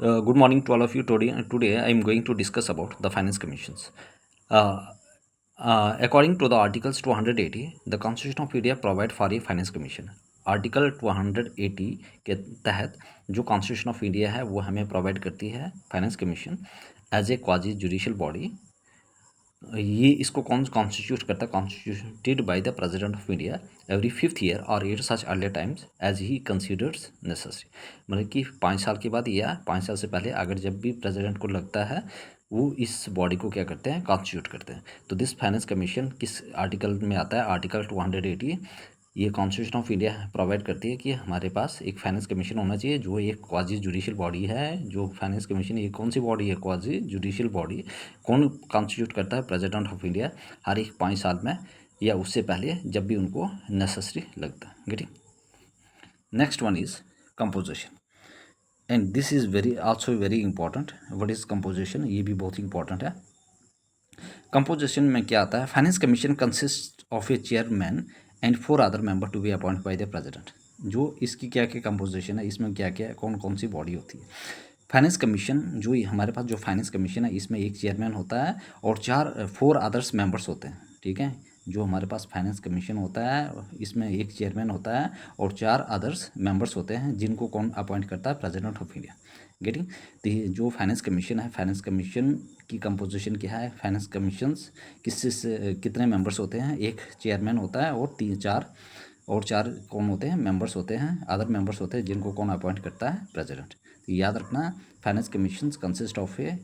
Good morning to all of you. Today I am going to discuss about the finance commissions. Uh, According to the Articles 280, the Constitution of India provide for a finance commission. Article 280 के तहत जो constitution of India है वो हमें provide करती है finance commission as a quasi judicial body. ये इसको कौन कॉन्स्टिट्यूट करता है? Constituted by the president of India every 5th year or at such earlier times as he considers necessary. मतलब कि 5 साल के बाद या 5 साल से पहले अगर जब भी प्रेसिडेंट को लगता है वो इस बॉडी को क्या करते हैं? कॉन्स्टिट्यूट करते हैं। तो दिस फाइनेंस कमीशन किस आर्टिकल में आता है? आर्टिकल 280। ये कॉन्स्टिट्यूशन ऑफ इंडिया प्रोवाइड करती है कि हमारे पास एक फाइनेंस कमीशन होना चाहिए जो एक क्वाजी जुडिशियल बॉडी है। जो फाइनेंस कमीशन ये कौन सी बॉडी है? Quasi judicial body. कौन कॉन्स्टिट्यूट करता है? प्रेसिडेंट ऑफ इंडिया, हर एक 5 साल में या उससे पहले जब भी उनको नेसेसरी लगता है। Getting next one is composition and this is very also very important. What is composition? ये भी बहुत इंपॉर्टेंट है। कंपोजिशन में क्या आता है? Finance commission consist of a chairman and 4 other member to be appoint by the president. जो इसकी क्या क्या कंपोजिशन है, इसमें क्या क्या कौन कौन सी बॉडी होती है? फाइनेंस कमीशन जो हमारे पास जो फाइनेंस कमीशन है इसमें एक चेयरमैन होता है और 4 अदर्स मेंबर्स होते हैं। ठीक है, जो हमारे पास फाइनेंस कमीशन होता है इसमें एक चेयरमैन होता है और 4 अदर्स मेंबर्स होते हैं जिनको कौन अपॉइंट करता है? President of India. गेटिंग। तो ये जो फाइनेंस कमीशन है, फाइनेंस कमीशन की कंपोजिशन क्या है? फाइनेंस कमीशंस किससे कितने मेंबर्स होते हैं? एक चेयरमैन होता है और 4 कौन होते हैं? मेंबर्स होते हैं, अदर मेंबर्स होते हैं जिनको कौन अपॉइंट करता है? प्रेसिडेंट। तो याद रखना, finance commissions consist of a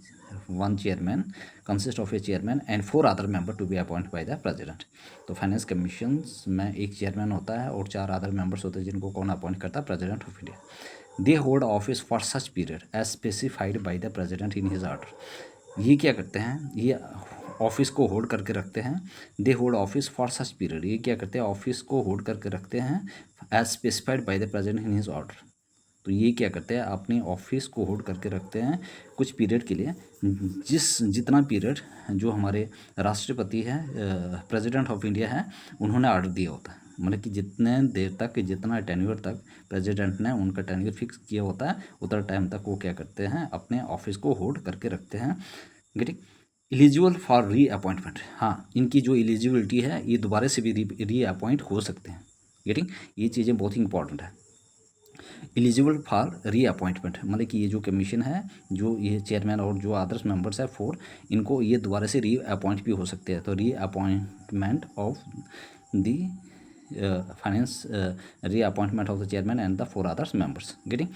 chairman and 4 other member to be appoint by the president. तो फाइनेंस कमीशंस में एक चेयरमैन होता है और 4 अदर मेंबर्स होते हैं जिनको कौन अपॉइंट करता है? President of India. They hold office for such period as specified by the president in his order. ये क्या करते हैं? ये ऑफिस को होल्ड करके रखते हैं। दे hold office for such period. ये क्या करते हैं? ऑफिस को होल्ड करके रखते हैं as specified by the president in his order. तो ये क्या करते हैं? अपने ऑफिस को होल्ड करके रखते हैं कुछ पीरियड के लिए, जितना पीरियड जो हमारे राष्ट्रपति है, प्रेसिडेंट ऑफ इंडिया है, उन्होंने ऑर्डर दिया होता है। मतलब कि जितने देर तक, जितना टेन्योर तक प्रेसिडेंट ने उनका टेन्योर फिक्स किया होता है उतना टाइम तक वो क्या करते हैं? अपने ऑफिस को होल्ड करके रखते हैं। गेटिंग एलिजिबल फॉर री अपॉइंटमेंट। हाँ, इनकी जो एलिजिबिलिटी है ये दोबारा से भी री अपॉइंट हो सकते हैं। गेटिंग ये चीज़ें बहुत ही इंपॉर्टेंट है। एलिजिबल फॉर री अपॉइंटमेंट मतलब कि ये जो कमीशन है, जो ये चेयरमैन और जो अदर्स मेंबर्स है 4, इनको ये दोबारा से री अपॉइंट भी हो सकते हैं। तो re appointment of the finance re appointment of the chairman and the 4 others members. Getting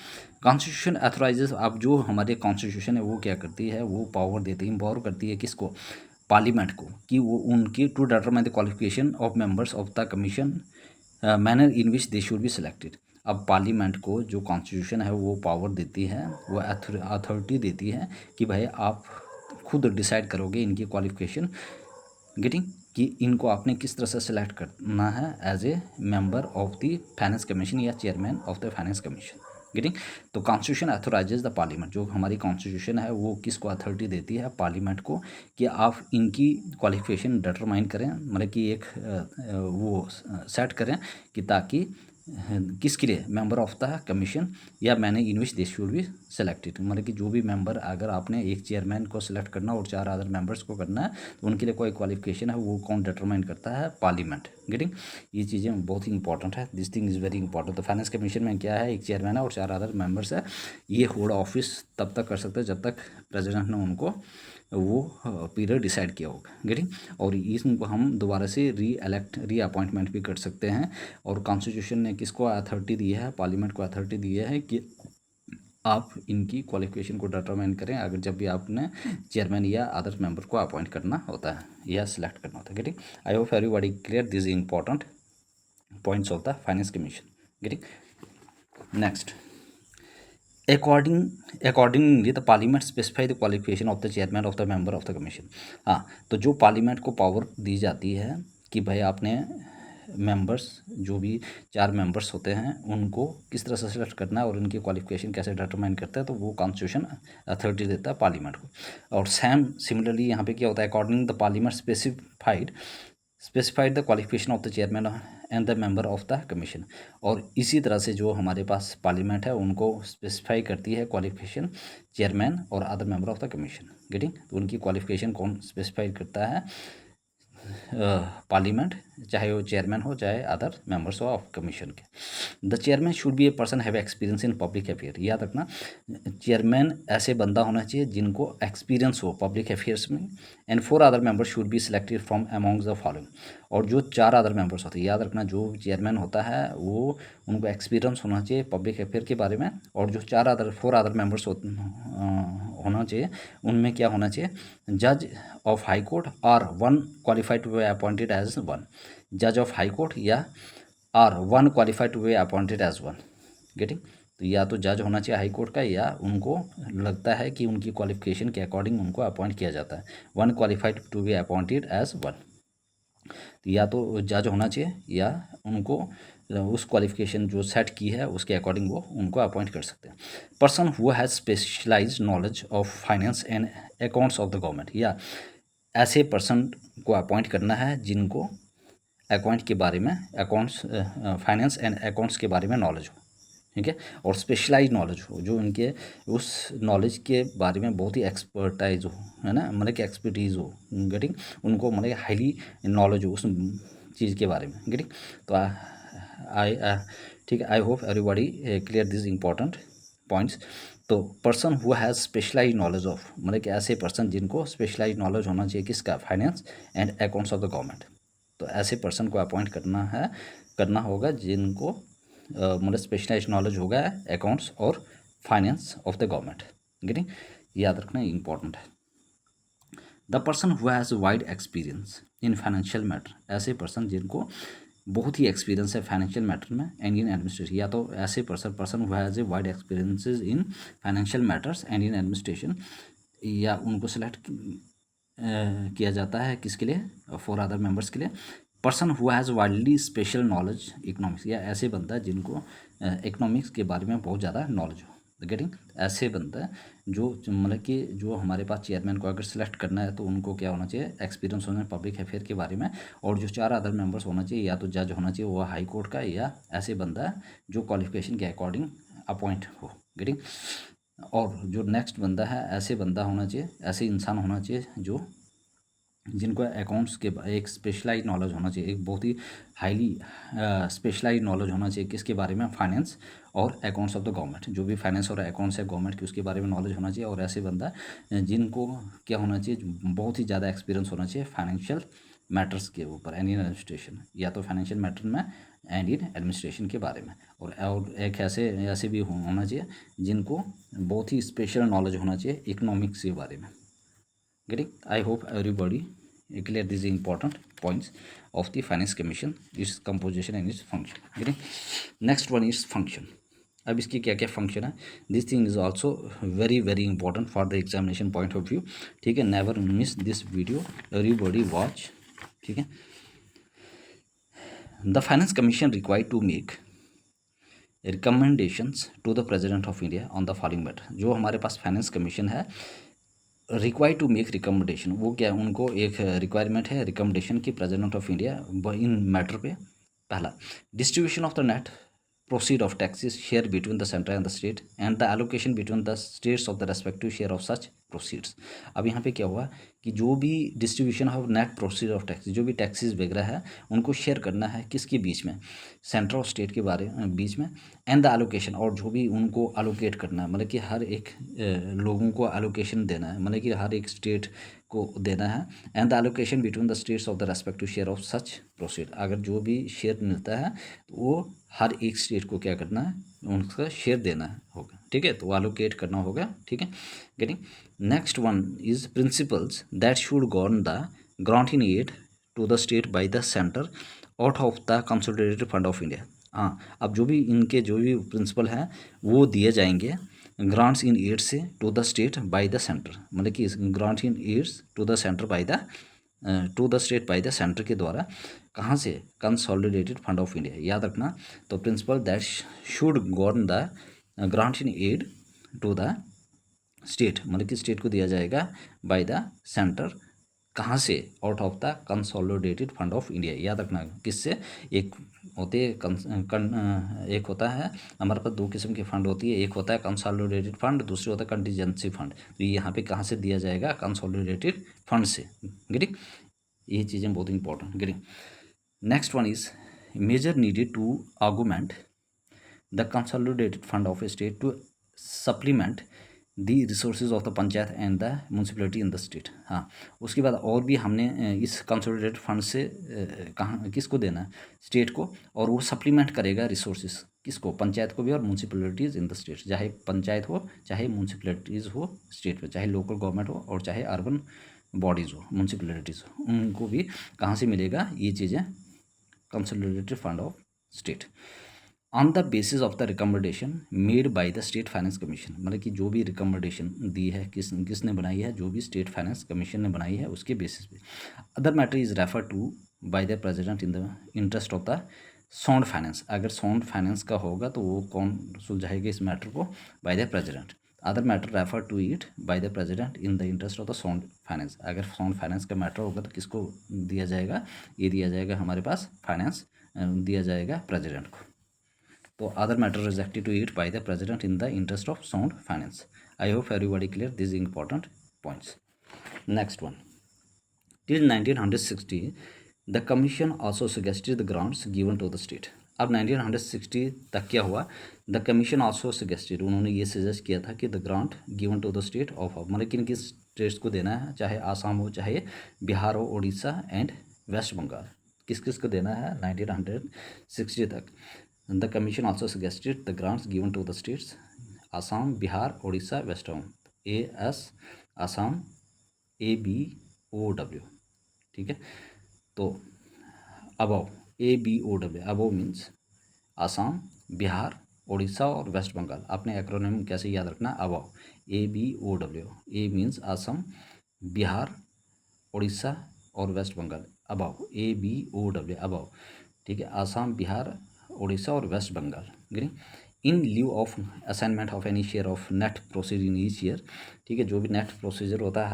constitution authorizes. अब जो हमारे कॉन्स्टिट्यूशन है वो क्या करती है? वो पावर देती है, एम्पावर करती है किसको? पार्लियामेंट को, कि वो उनकी to determine the qualification of members of the commission manner in which they should be selected. अब पार्लियामेंट को जो कॉन्स्टिट्यूशन है वो पावर देती है, वो अथॉरिटी देती है कि भाई आप खुद डिसाइड करोगे इनकी क्वालिफिकेशन। गेटिंग कि इनको आपने किस तरह से सिलेक्ट करना है as a member of the finance commission या chairman of the finance commission. Getting तो कॉन्स्टिट्यूशन अथोराइजेज द पार्लियामेंट। जो हमारी कॉन्स्टिट्यूशन है वो किसको अथॉरिटी देती है? पार्लियामेंट को, कि आप इनकी क्वालिफिकेशन डिटरमाइन करें, मतलब कि एक वो सेट करें कि ताकि किसके लिए? मेंबर ऑफ द कमीशन या मैंने इन which they should be selected. मतलब कि जो भी मेंबर, अगर आपने एक चेयरमैन को सिलेक्ट करना और 4 अदर मेंबर्स को करना है तो उनके लिए कोई क्वालिफिकेशन है वो कौन डिटरमाइन करता है? पार्लियामेंट। गेटिंग ये चीज़ें बहुत ही इंपॉर्टेंट है। This thing is very important. तो फाइनेंस कमीशन में क्या है? एक चेयरमैन है और 4 अदर मेंबर्स है। ये होल्ड ऑफिस तब तक कर सकते हैं जब तक प्रेसिडेंट ने उनको वो पीरियड डिसाइड किया होगा। गेटिंग और इसको हम दोबारा से री अपॉइंटमेंट भी कर सकते हैं। और कॉन्स्टिट्यूशन ने किसको अथॉरिटी दी है? पार्लियामेंट को अथॉरिटी दी है कि आप इनकी क्वालिफिकेशन को डिटरमाइन करें अगर जब भी आपने चेयरमैन या अदर मेंबर को अपॉइंट करना होता है या सिलेक्ट करना होता है। Getting I hope everybody clear this important points of the finance commission. Getting next accordingly the parliament specify the qualification of the chairman of the member of the commission. हाँ, तो जो पार्लियामेंट को power दी जाती है कि भाई आपने members, जो भी 4 मेंबर्स होते हैं उनको किस तरह से सिलेक्ट करना है और उनकी क्वालिफिकेशन कैसे डिटरमाइन करता है, तो वो कॉन्स्टिट्यूशन अथॉरिटी देता है पार्लियामेंट को। और सेम सिमिलरली यहाँ पे क्या होता है? According the parliament specified specified the qualification of the chairman and the member of the commission. और इसी तरह से जो हमारे पास पार्लियामेंट है उनको स्पेसिफाई करती है क्वालिफिकेशन चेयरमैन और other member of the commission. Getting, तो उनकी क्वालिफिकेशन कौन स्पेसिफाई करता है? पार्लियामेंट, चाहे वो चेयरमैन हो चाहे अदर मेंबर्स ऑफ कमीशन के। The chairman should be a person have experience in public affair. याद रखना, चेयरमैन ऐसे बंदा होना चाहिए जिनको एक्सपीरियंस हो पब्लिक अफेयर्स में। And 4 other members should be selected from amongst the following. और जो 4 अदर मेंबर्स होते हैं, याद रखना, जो चेयरमैन होता है वो उनको एक्सपीरियंस होना चाहिए पब्लिक अफेयर के बारे में। और जो 4 अदर मेंबर्स होना चाहिए, उनमें क्या होना चाहिए? जज ऑफ हाई कोर्ट और 1 qualified to be appointed as 1। जज ऑफ हाई कोर्ट या are 1 qualified to be appointed as 1। Getting, तो या तो जज होना चाहिए हाई कोर्ट का, या उनको लगता है कि उनकी क्वालिफिकेशन के अकॉर्डिंग उनको अपॉइंट किया जाता है। 1 qualified to be appointed as 1। तो या तो जज होना चाहिए या उनको उस क्वालिफिकेशन जो सेट की है उसके अकॉर्डिंग वो उनको अपॉइंट कर सकते हैं। Person who has specialise knowledge of finance and accounts of the government. या ऐसे पर्सन को अपॉइंट करना है जिनको अकाउंट के बारे में, अकाउंट्स, फाइनेंस एंड अकाउंट्स के बारे में नॉलेज हो, ठीक है, और स्पेशलाइज नॉलेज हो, जो उनके उस नॉलेज के बारे में बहुत ही एक्सपर्टाइज हो, है ना, मतलब कि एक्सपर्टीज़ हो। गेटिंग, उनको मतलब हाईली नॉलेज हो उस चीज़ के बारे में। गेटिंग, तो आई ठीक है, I hope everybody clear this important points. तो person who has specialise knowledge of, मतलब कि ऐसे पर्सन जिनको स्पेशलाइज नॉलेज होना चाहिए किसका? Finance and accounts of the government. तो ऐसे पर्सन को अपॉइंट करना होगा जिनको मतलब स्पेशलाइज नॉलेज होगा अकाउंट्स और finance of the government. Getting, याद रखना इंपॉर्टेंट है। The person who has wide experience in financial matter. ऐसे पर्सन जिनको बहुत ही एक्सपीरियंस है फाइनेंशियल मैटर में एंड इन एडमिनिस्ट्रेशन। या तो ऐसे person who has a wide experiences in financial matters and in administration, या उनको सेलेक्ट किया जाता है किसके लिए? 4 अदर मेंबर्स के लिए। Person who has widely special knowledge economics. या ऐसे बंदा जिनको इकोनॉमिक्स के बारे में बहुत ज़्यादा नॉलेज हो। गेटिंग, ऐसे बंदा जो मतलब कि जो हमारे पास चेयरमैन को अगर सिलेक्ट करना है तो उनको क्या होना चाहिए? एक्सपीरियंस होना चाहिए पब्लिक अफेयर के बारे में। और जो 4 अदर मेंबर्स होना चाहिए, या तो जज होना चाहिए वो हाई कोर्ट का, या ऐसे बंदा जो क्वालिफिकेशन के अकॉर्डिंग अपॉइंट हो। गेटिंग, और जो नेक्स्ट बंदा है, ऐसे बंदा होना चाहिए, ऐसे इंसान होना चाहिए जो जिनको अकाउंट्स के एक स्पेशलाइज नॉलेज होना चाहिए, एक बहुत ही हाईली स्पेशलाइज नॉलेज होना चाहिए किसके बारे में? फाइनेंस और अकाउंट्स ऑफ द गवर्नमेंट। जो भी फाइनेंस और अकाउंट्स है गवर्नमेंट की उसके बारे में नॉलेज होना चाहिए। और ऐसे बंदा जिनको क्या होना चाहिए? बहुत ही ज़्यादा एक्सपीरियंस होना चाहिए फाइनेंशियल मैटर्स के ऊपर एंड इन एडमिनिस्ट्रेशन, या तो फाइनेंशियल मैटर में एंड इन एडमिनिस्ट्रेशन के बारे में। और एक ऐसे भी होना चाहिए जिनको बहुत ही स्पेशल नॉलेज होना चाहिए इकोनॉमिक्स के बारे में। Getting, I hope everybody clear these important points of the finance commission, its composition and its function. Getting, next one is function. अब इसकी क्या क्या फंक्शन है? This thing is also very very important for the examination point of view, ठीक है। Never miss this video, everybody watch, ठीक है। The finance commission required to make recommendations to the president of India on the following matter. जो हमारे पास finance commission है required to make recommendation, वो क्या, उनको एक रिक्वायरमेंट है रिकमेंडेशन की president of India in matter पे। पहला, distribution of the net proceed of taxes share between the centre and the state and the allocation between the states of the respective share of such proceeds. अब यहाँ पे क्या हुआ कि जो भी distribution of net proceed of taxes, जो भी टैक्सेस वगैरह है उनको शेयर करना है किसके बीच में? सेंटर और स्टेट के बीच में। एंड द एलोकेशन, और जो भी उनको अलोकेट करना है, मतलब कि हर एक लोगों को एलोकेशन देना है, मतलब कि हर एक स्टेट को देना है। And the allocation between the states of the respective share of such proceed, अगर जो भी शेयर मिलता है तो वो हर एक स्टेट को क्या करना है? उनका शेयर देना होगा, ठीक है। तो वो एलोकेट करना होगा, ठीक है। Getting, next one is principles that should govern the grant in aid to the state by the centre out of the consolidated fund of India. हाँ, अब जो भी इनके जो भी प्रिंसिपल हैं वो दिए जाएंगे ग्रांट्स इन एड से to the state by the centre, मतलब कि grant in aids to the centre by the to the state by the centre के द्वारा, कहाँ से? कंसोलिडेटेड फंड ऑफ इंडिया, याद रखना। तो principle that should govern the grant in aid to the state, मतलब कि स्टेट को दिया जाएगा बाय द सेंटर कहाँ से, out of the consolidated fund of India. याद रखना किससे, एक होते एक होता है हमारे पास दो किस्म की फंड होती है, एक होता है कंसोलिडेटेड फंड, दूसरी होता है कंटीजेंसी फंड। तो यहाँ पे कहाँ से दिया जाएगा, कंसोलिडेटेड फंड से। गेटिंग, ये चीज़ें बहुत important. Getting, next one is measure needed to argument the consolidated fund of a state to supplement the resources of the panchayat and the municipality in the state. हाँ, उसके बाद और भी हमने इस कंसोलिडेटेड फंड से कहाँ किसको देना है, स्टेट को, और वो सप्लीमेंट करेगा रिसोर्सेज किसको, पंचायत को भी और म्यूनसिपलिटीज़ इन द स्टेट। चाहे पंचायत हो, चाहे म्यूनसिपलिटीज़ हो स्टेट में, चाहे लोकल गवर्नमेंट हो और चाहे अर्बन बॉडीज़ हो, म्यूनसिपलिटीज़ हो, उनको भी कहाँ से मिलेगा ये चीज़ें, consolidated fund of state on the basis of the recommendation made by the state finance commission. मतलब कि जो भी रिकमेंडेशन दी है किसने बनाई है, जो भी स्टेट फाइनेंस कमीशन ने बनाई है उसके बेसिस पे। Other matter is refer to by the president in the interest of the sound finance. अगर साउंड फाइनेंस का होगा तो वो कौन सुलझाएगा इस मैटर को, by the president. Other matter refer to it by the president in the interest of the sound finance. अगर साउंड फाइनेंस का मैटर होगा तो किसको दिया जाएगा, ये दिया जाएगा हमारे पास फाइनेंस दिया जाएगा प्रेसिडेंट को। तो other matter rejected to it by the president in the interest of sound finance. I hope everybody clear these important points. Next one, till 1960 the commission also suggested the grants given to the state. अब 1960 तक क्या हुआ, the commission also suggested, उन्होंने ये suggest किया था कि the grant given to the state of, मतलब किन किस स्टेट्स को देना है, चाहे आसाम हो, चाहे बिहार हो, उड़ीसा एंड वेस्ट बंगाल, किस किस को देना है 1960 तक। The commission also suggested the grants given to the states Assam, Bihar, Odisha, West Bengal, AS Assam, ABOW, ठीक है। तो अबव, ABOW, अबव मीन्स आसाम, बिहार, उड़ीसा और वेस्ट बंगाल। आपने एक्रोनिम कैसे याद रखना, अबव, ABOW, A means Assam, Bihar, Orissa और वेस्ट बंगाल, अबव, ABOW, अबव, ठीक है, आसाम, बिहार, उड़ीसा और West Bengal. Green, in lieu of assignment of any share of net procedure in each year, ठीक है, जो भी नेट प्रोसीजर होता है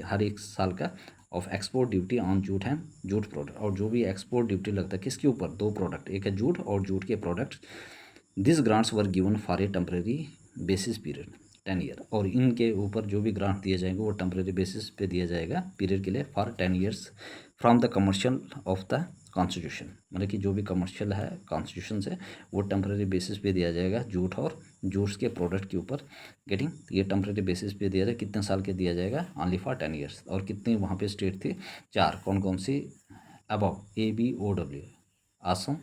हर एक साल का, of export duty on jute and jute product, और जो भी एक्सपोर्ट ड्यूटी लगता है किसके ऊपर, दो प्रोडक्ट, एक है जूट और जूट के products. This grants were given for a temporary basis period 10 year, और इनके ऊपर जो भी ग्रांट दिए जाएंगे वो टेम्परेरी बेसिस पे दिया जाएगा पीरियड के लिए, for 10 years from the commercial of the constitution. मतलब कि जो भी कमर्शियल है कॉन्स्टिट्यूशन से वो टेम्परेरी बेसिस पे दिया जाएगा जूट और जूट्स के प्रोडक्ट के ऊपर। गेटिंग, ये टेम्परेरी बेसिस पे दिया जाएगा, कितने साल के दिया जाएगा, ओनली फॉर 10 ईयर्स। और कितनी वहाँ पे स्टेट थी, 4, कौन कौन सी, अबव, ABOW, आसम,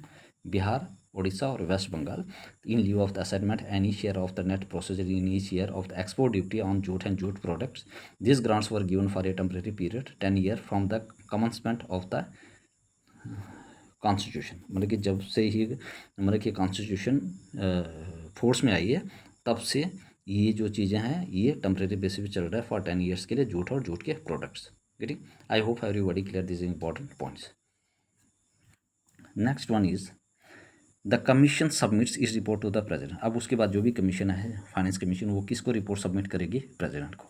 बिहार, उड़ीसा और West Bengal. In lieu of the assignment any share of the net procedure in each year of the export duty on jute and jute products, this grants were given for a temporary period 10 year from the commencement of the constitution. मतलब कि जब से ही मतलब कि constitution force में आई है तब से ये जो चीज़ें हैं ये टेम्परेरी बेसिस पे चल रहा है फॉर 10 ईयर्स के लिए, जूट और जूट के products. Getting, I hope everybody clear this important points. Next one is the commission submits इस रिपोर्ट टू द प्रेसिडेंट। अब उसके बाद जो भी कमीशन है फाइनेंस कमीशन, वो किसको रिपोर्ट सबमिट करेगी, प्रेसिडेंट को।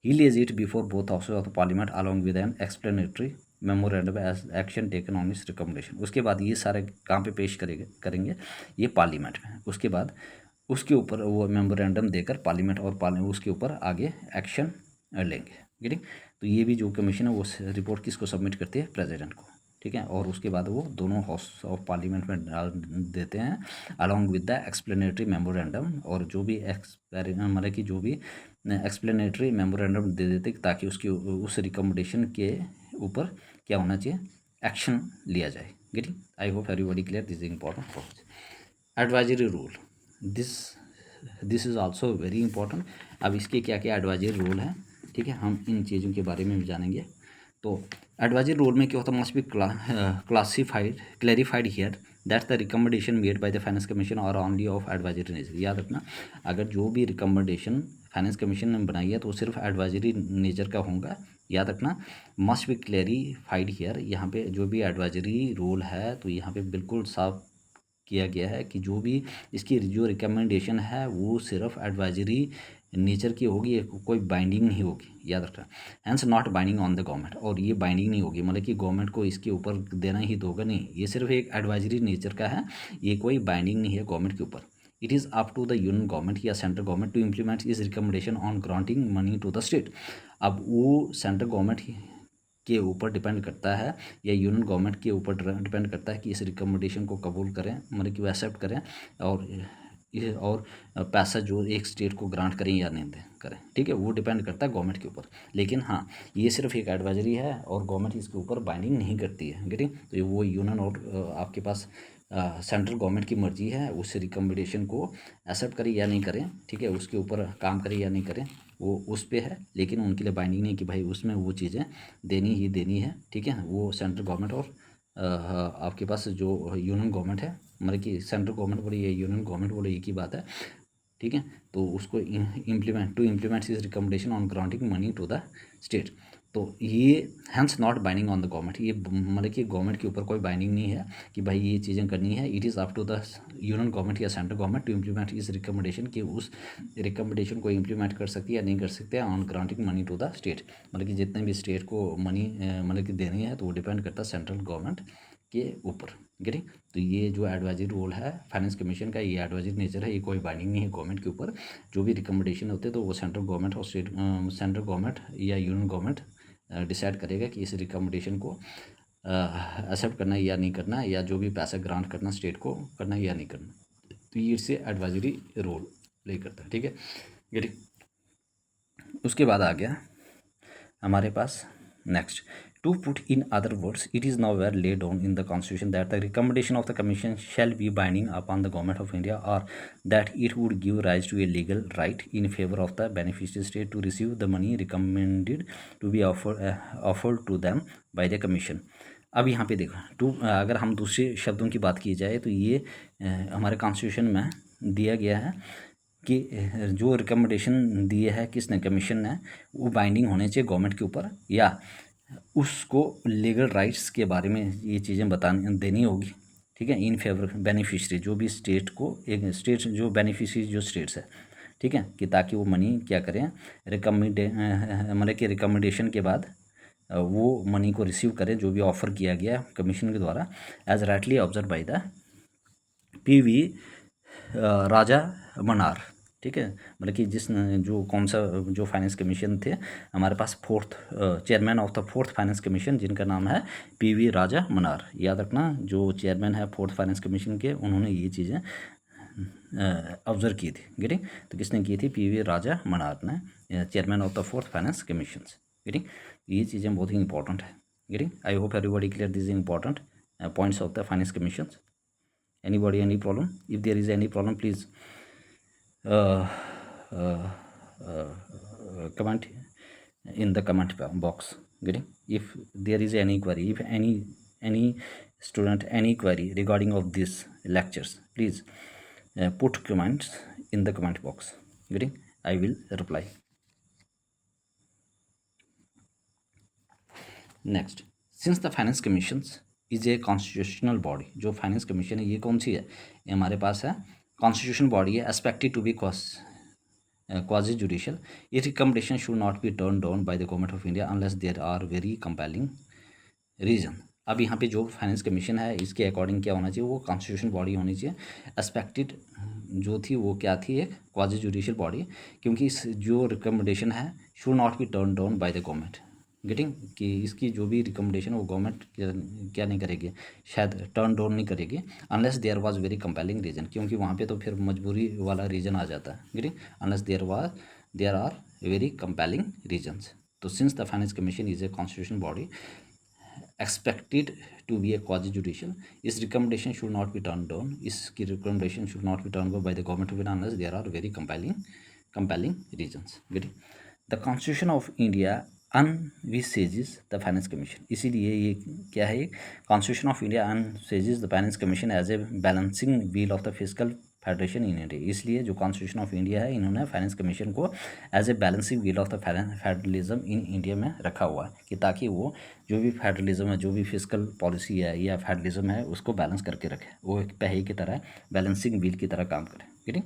He lays it before both houses of the parliament along with an explanatory memorandum as action taken on इस रिकमेंडेशन। उसके बाद ये सारे कहाँ पे पेश करेंगे, ये पार्लियामेंट में। उसके बाद उसके ऊपर वो मेमोरेंडम देकर पार्लियामेंट और उसके ऊपर आगे एक्शन लेंगे। गेटिंग, तो ये भी जो कमीशन है वो रिपोर्ट किसको सबमिट करती है, प्रेसिडेंट को, ठीक है। और उसके बाद वो दोनों हाउस ऑफ पार्लियामेंट में डाल देते हैं along with the explanatory memorandum, और जो भी मतलब कि जो भी एक्सप्लेनेटरी मेमोरेंडम दे देते ताकि उसकी उस रिकमेंडेशन के ऊपर क्या होना चाहिए, एक्शन लिया जाए। Getting, I hope everybody clear this is important point. Advisory rule, this is also very important. अब इसके क्या क्या एडवाइजरी रूल हैं, ठीक है, हम इन चीज़ों के बारे में भी जानेंगे। तो एडवाइजरी रूल में क्या होता है, must be clarified here that's the recommendation made by the finance commission और ओनली ऑफ एडवाइजरी नेचर। याद रखना, अगर जो भी रिकमेंडेशन फाइनेंस कमीशन ने बनाई है तो वो सिर्फ एडवाइजरी नेचर का होगा। याद रखना, मस्ट बी क्लैरिफाइड हियर, यहाँ पे जो भी एडवाइजरी रूल है तो यहाँ पे बिल्कुल साफ किया गया है कि जो भी इसकी जो रिकमेंडेशन है वो सिर्फ एडवाइजरी नेचर की होगी, कोई बाइंडिंग नहीं होगी, याद रखना। Hence not binding on the government, और ये बाइंडिंग नहीं होगी, मतलब कि गवर्नमेंट को इसके ऊपर देना ही तो होगा, नहीं, ये सिर्फ एक एडवाइजरी नेचर का है, ये कोई बाइंडिंग नहीं है गवर्नमेंट के ऊपर। It is up to the union government या सेंट्रल गवर्नमेंट टू इम्प्लीमेंट इस recommendation on granting money to the state. अब वो सेंट्रल गवर्नमेंट के ऊपर डिपेंड करता है या यूनियन गवर्नमेंट के ऊपर डिपेंड करता है कि इस रिकमेंडेशन को कबूल करें, मतलब कि वो एक्सेप्ट करें और पैसा जो एक स्टेट को ग्रांट करें या नहीं दें करें, ठीक है, वो डिपेंड करता है गवर्नमेंट के ऊपर। लेकिन हाँ, ये सिर्फ एक एडवाइजरी है और गवर्नमेंट इसके ऊपर बाइंडिंग नहीं करती है, गेटिंग। तो ये वो यूनियन और आपके पास सेंट्रल गवर्नमेंट की मर्जी है उस रिकमेंडेशन को एक्सेप्ट करें या नहीं करें, ठीक है, उसके ऊपर काम करें या नहीं करें, वो उस पर है। लेकिन उनके लिए बाइंडिंग नहीं कि भाई उसमें वो चीज़ें देनी ही देनी है, ठीक है। वो सेंट्रल गवर्नमेंट और आपके पास जो यूनियन गवर्नमेंट है, मतलब कि सेंट्रल गवर्नमेंट बोले या यूनियन गवर्नमेंट बोले एक ही बात है, ठीक है। तो उसको implement this recommendation on granting money to the state. तो ये hence not binding on the government, ये मतलब कि गवर्नमेंट के ऊपर कोई बाइंडिंग नहीं है कि भाई ये चीज़ें करनी है। It is up to the union government या सेंट्रल गवर्नमेंट टू इम्प्लीमेंट इस रिकमेंडेशन, कि उस रिकमेंडेशन को इम्प्लीमेंट कर सकती है या नहीं कर सकते on granting money to the state, मतलब कि जितने भी स्टेट को मनी मतलब कि देनी है तो वो डिपेंड करता है सेंट्रल गवर्नमेंट के ऊपर, गेटिंग। तो ये जो एडवाइजरी रोल है फाइनेंस कमीशन का, ये एडवाइजरी नेचर है, ये कोई बाइंडिंग नहीं है गवर्नमेंट के ऊपर। जो भी रिकमेंडेशन होते हैं तो वो सेंट्रल गवर्नमेंट और सेंट्रल गवर्नमेंट या यूनियन गवर्नमेंट डिसाइड करेगा कि इस रिकमेंडेशन को एक्सेप्ट करना है या नहीं करना है, या जो भी पैसा ग्रांट करना स्टेट को करना है या नहीं करना। तो ये इससे एडवाइजरी रोल प्ले करता है, ठीक है, गेटिंग। उसके बाद आ गया हमारे पास next, to put in other words, it is nowhere laid down in the constitution that the recommendation of the commission shall be binding upon the government of India, or that it would give rise to a legal right in favor of the beneficiary state to receive the money recommended to be offered to them by the commission। अब यहाँ पे देखो to, अगर हम दूसरे शब्दों की बात की जाए तो ये हमारे कॉन्स्टिट्यूशन में दिया गया है कि जो रिकमेंडेशन दिए है किसने, कमीशन ने, वो बाइंडिंग होने चाहिए गवर्नमेंट के ऊपर, या उसको लीगल राइट्स के बारे में ये चीज़ें बतानी देनी होगी, ठीक है, इन फेवर बेनिफिशरी, जो भी स्टेट को, एक स्टेट जो बेनिफिशरी जो स्टेट्स है, ठीक है, कि ताकि वो मनी क्या करें, मतलब कि रिकमेंडेशन के बाद वो मनी को रिसीव करें जो भी ऑफ़र किया गया कमीशन के द्वारा, as rightly observe by the PV Raja Mannar, ठीक है, मतलब कि जो कौन सा जो फाइनेंस कमीशन थे हमारे पास, fourth chairman of the fourth finance commission, जिनका नाम है PV राजा मनार। याद रखना, जो चेयरमैन है फोर्थ फाइनेंस कमीशन के, उन्होंने ये चीज़ें ऑब्जर्व की थी, गेटिंग। तो किसने की थी, PV राजा मनार ने, chairman of the fourth finance commission, getting. ये चीज़ें बहुत ही इंपॉर्टेंट है, getting. I hope everybody clear this important points of the finance commission. Anybody any problem? If there is any problem, please comment in the comment box, getting. If there is any query, if any student any query regarding of these lectures, please put comments in the comment box, getting. I will reply. Next, since the finance commissions is a constitutional body, जो finance commission है ये कौन सी है, ये हमारे पास है कॉन्स्टिट्यूशन बॉडी है, expected to be quasi judicial. ये recommendation should not be turn down by the government of India unless there are very compelling reason. अब यहाँ पे जो फाइनेंस कमीशन है इसके अकॉर्डिंग क्या होना चाहिए, वो कॉन्स्टिट्यूशन बॉडी होनी चाहिए। एक्सपेक्टेड जो थी वो क्या थी, एक क्वाजी जुडिशियल बॉडी, क्योंकि इस जो रिकमेंडेशन है should not be turn down by the government, getting, कि इसकी जो भी रिकमेंडेशन है वो गवर्नमेंट क्या नहीं करेगी, शायद टर्न डाउन नहीं करेगी, unless there was very compelling reason, क्योंकि वहाँ पे तो फिर मजबूरी वाला रीजन आ जाता है, getting, unless there are very compelling reasons. तो since the finance commission is a constitution body expected to be a quasi judicial, its recommendation should not be turned down, इसकी recommendation should not be turned down by the government of India unless there are very compelling reasons, getting. The Constitution of India envisages the finance commission, इसीलिए ये क्या है, constitution of India envisages the finance commission as a balancing wheel of the fiscal federation in India, इसलिए जो constitution of India है इन्होंने finance commission को as a balancing wheel of the federalism in India में रखा हुआ है, कि ताकि वो जो भी फेडरलिज्म है, जो भी फिजिकल पॉलिसी है या फेडरलिज्म है, उसको बैलेंस करके रखे, वो एक पहिए की तरह बैलेंसिंग व्हील की तरह काम करे, ठीक है।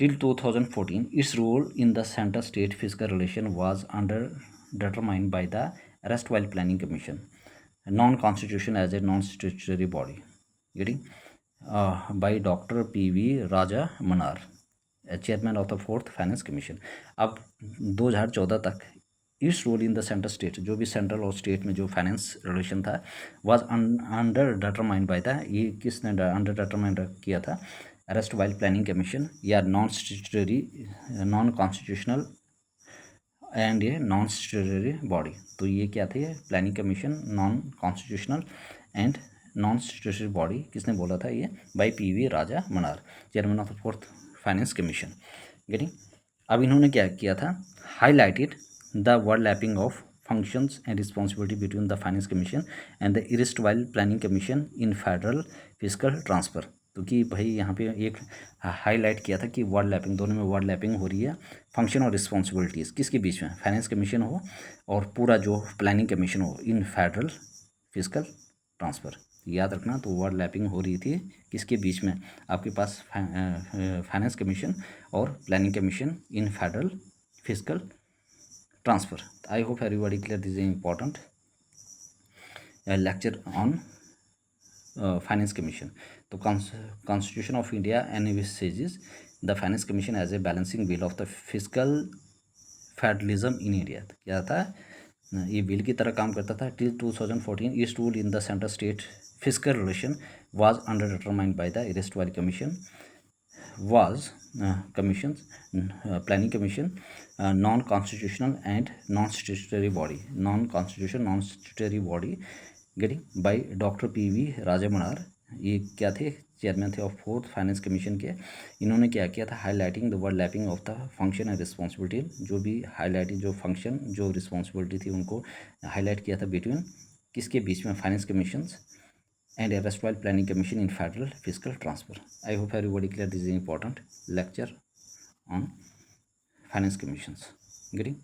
Till 2014, its role in the center-state fiscal relation was determined by the erstwhile Planning Commission, non-constitution as a non-statutory body, getting by Dr. P.V. Raja Manar, chairman of the fourth finance commission. अब 2014 तक इस role in the centre state, जो भी central और state में जो finance relation था, was under determined by the, ये किसने अंडर डिटरमाइंड किया था? अरेस्ट वाइल प्लानिंग कमीशन, या non statutory, non constitutional and ये नॉन स्टेटरी बॉडी। तो ये क्या थे? Planning commission, non constitutional and non statutory body. किसने बोला था? ये bye PV Raja Mannar, chairman of the fourth finance commission, getting. अब इन्होंने क्या किया था? Highlighted the overlapping of functions and responsibility between the finance commission and the erstwhile planning commission in federal fiscal transfer। तो कि भाई यहाँ पे एक हाईलाइट किया था कि ओवरलैपिंग, दोनों में ओवरलैपिंग हो रही है, फंक्शन और रिस्पॉन्सिबिलिटीज़ किसके बीच में? फाइनेंस कमीशन हो और पूरा जो प्लानिंग कमीशन हो, इन फेडरल फिजिकल ट्रांसफ़र। याद रखना, तो ओवरलैपिंग हो रही थी किसके बीच में? आपके पास फाइनेंस कमीशन और planning commission in federal physical transfer. I hope everybody clear. This is important lecture on finance commission. तो constitution of India envisages the finance commission as a balancing wheel of the fiscal federalism in India। क्या था? ये bill की तरह काम करता था। till 2014 its rule in the center state fiscal relation was under determined by the erstwhile commission was commissions, planning commission, non-constitutional and non-statutory body, non-constitutional non-statutory body, getting by doctor PV Rajamannar. ये क्या थे? Chairman थे of fourth finance commission के। इन्होंने क्या किया था? Highlighting the overlapping of the function and responsibility, जो भी हाईलाइटिंग, जो फंक्शन जो रिस्पॉन्सिबिलिटी थी, उनको हाईलाइट किया था बिटवीन किसके बीच में? Finance commissions and erstwhile planning commission in federal fiscal transfer. I hope everybody clear. This is important lecture on finance commissions. Getting